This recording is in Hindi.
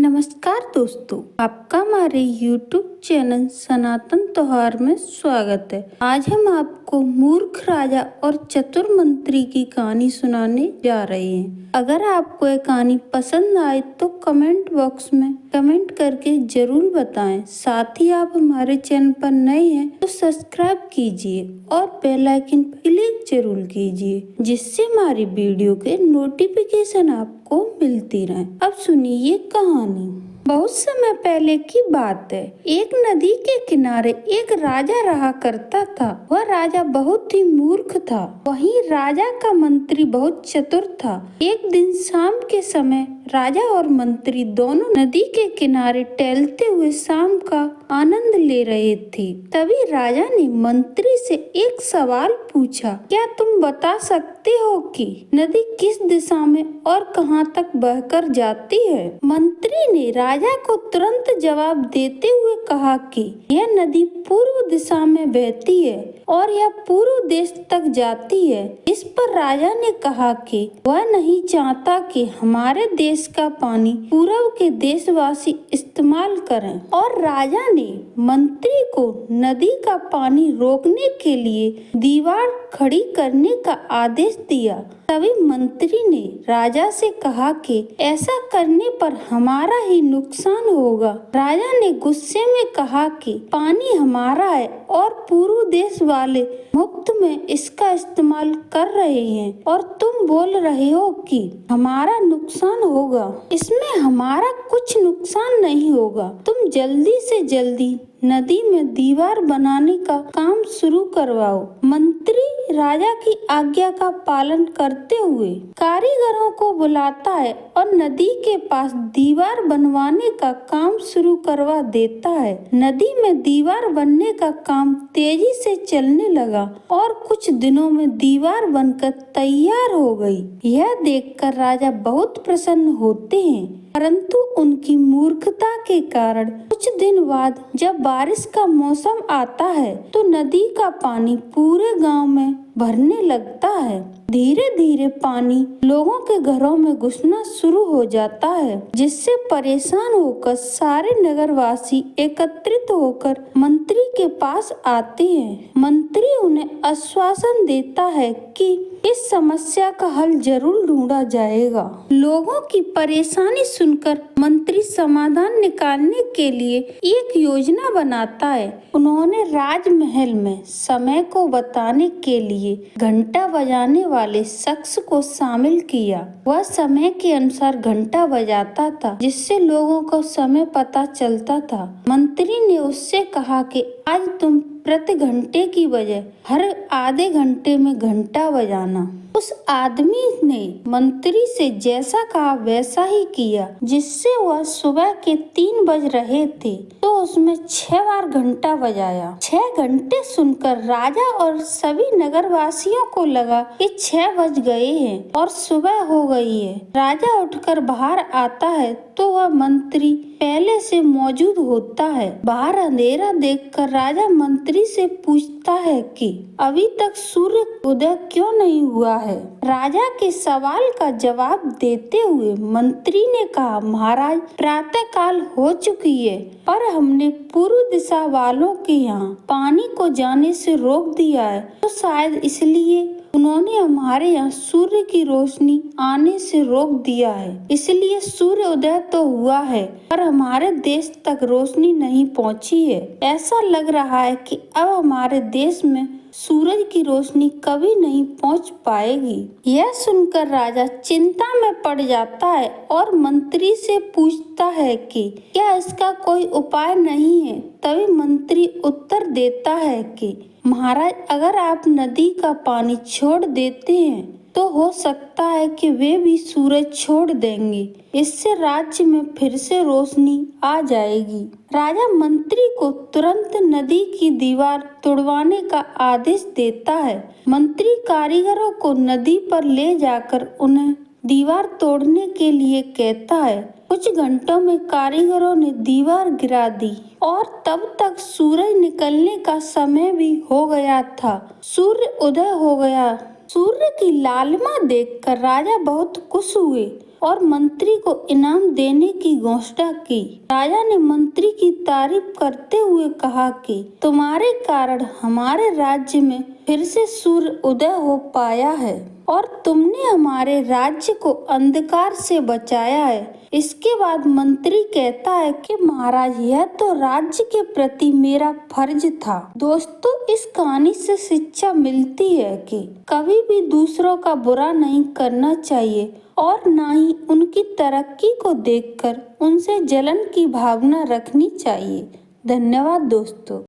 नमस्कार दोस्तों, आपका हमारे YouTube चैनल सनातन त्योहार में स्वागत है। आज हम आपको मूर्ख राजा और चतुर मंत्री की कहानी सुनाने जा रहे हैं। अगर आपको ये कहानी पसंद आए तो कमेंट बॉक्स में कमेंट करके जरूर बताएं। साथ ही आप हमारे चैनल पर नए हैं तो सब्सक्राइब कीजिए और बेल आइकन पर क्लिक जरूर कीजिए, जिससे हमारी वीडियो के नोटिफिकेशन आपको मिलती रहे। अब सुनिए कहानी। बहुत समय पहले की बात है। एक नदी के किनारे एक राजा रहा करता था। वह राजा बहुत ही मूर्ख था। वहीं राजा का मंत्री बहुत चतुर था। एक दिन शाम के समय राजा और मंत्री दोनों नदी के किनारे टहलते हुए शाम का आनंद ले रहे थे। तभी राजा ने मंत्री से एक सवाल पूछा, क्या तुम बता सकते हो कि नदी किस दिशा में और कहां तक बहकर जाती है? मंत्री ने राजा को तुरंत जवाब देते हुए कहा कि यह नदी पूर्व दिशा में बहती है और यह पूर्व देश तक जाती है। इस पर राजा ने कहा कि वह नहीं चाहता कि हमारे देश का पानी पूर्व के देशवासी इस्तेमाल करें, और राजा ने मंत्री को नदी का पानी रोकने के लिए दीवार खड़ी करने का आदेश दिया। तभी मंत्री ने राजा से कहा कि ऐसा करने पर हमारा ही नुकसान होगा। राजा ने गुस्से में कहा कि पानी हमारा है और पूर्व देश वाले मुफ्त में इसका इस्तेमाल कर रहे हैं और तुम बोल रहे हो कि हमारा नुकसान होगा। इसमें हमारा कुछ नुकसान नहीं होगा। तुम जल्दी से जल्दी नदी में दीवार बनाने का काम शुरू करवाओ। मंत्री राजा की आज्ञा का पालन करते हुए कारीगरों को बुलाता है और नदी के पास दीवार बनवाने का काम शुरू करवा देता है। नदी में दीवार बनने का काम तेजी से चलने लगा और कुछ दिनों में दीवार बनकर तैयार हो गई। यह देखकर राजा बहुत प्रसन्न होते हैं, परंतु उनकी मूर्खता के कारण कुछ दिन बाद जब बारिश का मौसम आता है तो नदी का पानी पूरे गांव में भरने लगता है। धीरे धीरे पानी लोगों के घरों में घुसना शुरू हो जाता है, जिससे परेशान होकर सारे नगरवासी एकत्रित होकर मंत्री के पास आते हैं। मंत्री उन्हें आश्वासन देता है कि इस समस्या का हल जरूर ढूंढा जाएगा। लोगों की परेशानी सुनकर मंत्री समाधान निकालने के लिए एक योजना बनाता है। उन्होंने राजमहल में समय को बताने के लिए घंटा बजाने वाले शख्स को शामिल किया। वह समय के अनुसार घंटा बजाता था, जिससे लोगों को समय पता चलता था। मंत्री ने उससे कहा कि आज तुम प्रति घंटे की बजाय हर आधे घंटे में घंटा बजाना। उस आदमी ने मंत्री से जैसा कहा वैसा ही किया, जिससे वह सुबह के 3 बज रहे थे तो उसमें 6 बार घंटा बजाया। 6 घंटे सुनकर राजा और सभी नगरवासियों को लगा कि 6 बज गए हैं और सुबह हो गई है। राजा उठकर बाहर आता है तो वह मंत्री पहले से मौजूद होता है। बाहर अंधेरा देखकर राजा मंत्री से पूछता है कि अभी तक सूर्य उदय क्यों नहीं हुआ है। राजा के सवाल का जवाब देते हुए मंत्री ने कहा, महाराज, प्रातः काल हो चुकी है पर हमने पूर्व दिशा वालों के यहाँ पानी को जाने से रोक दिया है, तो शायद इसलिए उन्होंने हमारे यहाँ सूर्य की रोशनी आने से रोक दिया है। इसलिए सूर्य उदय तो हुआ है पर हमारे देश तक रोशनी नहीं पहुँची है। ऐसा लग रहा है कि अब हमारे देश में सूरज की रोशनी कभी नहीं पहुंच पाएगी। यह सुनकर राजा चिंता में पड़ जाता है और मंत्री से पूछता है कि क्या इसका कोई उपाय नहीं है। तभी मंत्री उत्तर देता है कि महाराज, अगर आप नदी का पानी छोड़ देते हैं तो हो सकता है कि वे भी सूरज छोड़ देंगे। इससे राज्य में फिर से रोशनी आ जाएगी। राजा मंत्री को तुरंत नदी की दीवार तोड़वाने का आदेश देता है। मंत्री कारीगरों को नदी पर ले जाकर उन्हें दीवार तोड़ने के लिए कहता है। कुछ घंटों में कारीगरों ने दीवार गिरा दी और तब तक सूरज निकलने का समय भी हो गया था। सूर्य उदय हो गया। सूर्य की लालिमा देखकर राजा बहुत खुश हुए और मंत्री को इनाम देने की घोषणा की। राजा ने मंत्री की तारीफ करते हुए कहा कि तुम्हारे कारण हमारे राज्य में फिर से सूर्य उदय हो पाया है और तुमने हमारे राज्य को अंधकार से बचाया है। इसके बाद मंत्री कहता है कि महाराज, यह तो राज्य के प्रति मेरा फर्ज था। दोस्तों, इस कहानी से शिक्षा मिलती है कि कभी भी दूसरों का बुरा नहीं करना चाहिए और ना ही उनकी तरक्की को देखकर उनसे जलन की भावना रखनी चाहिए। धन्यवाद दोस्तों।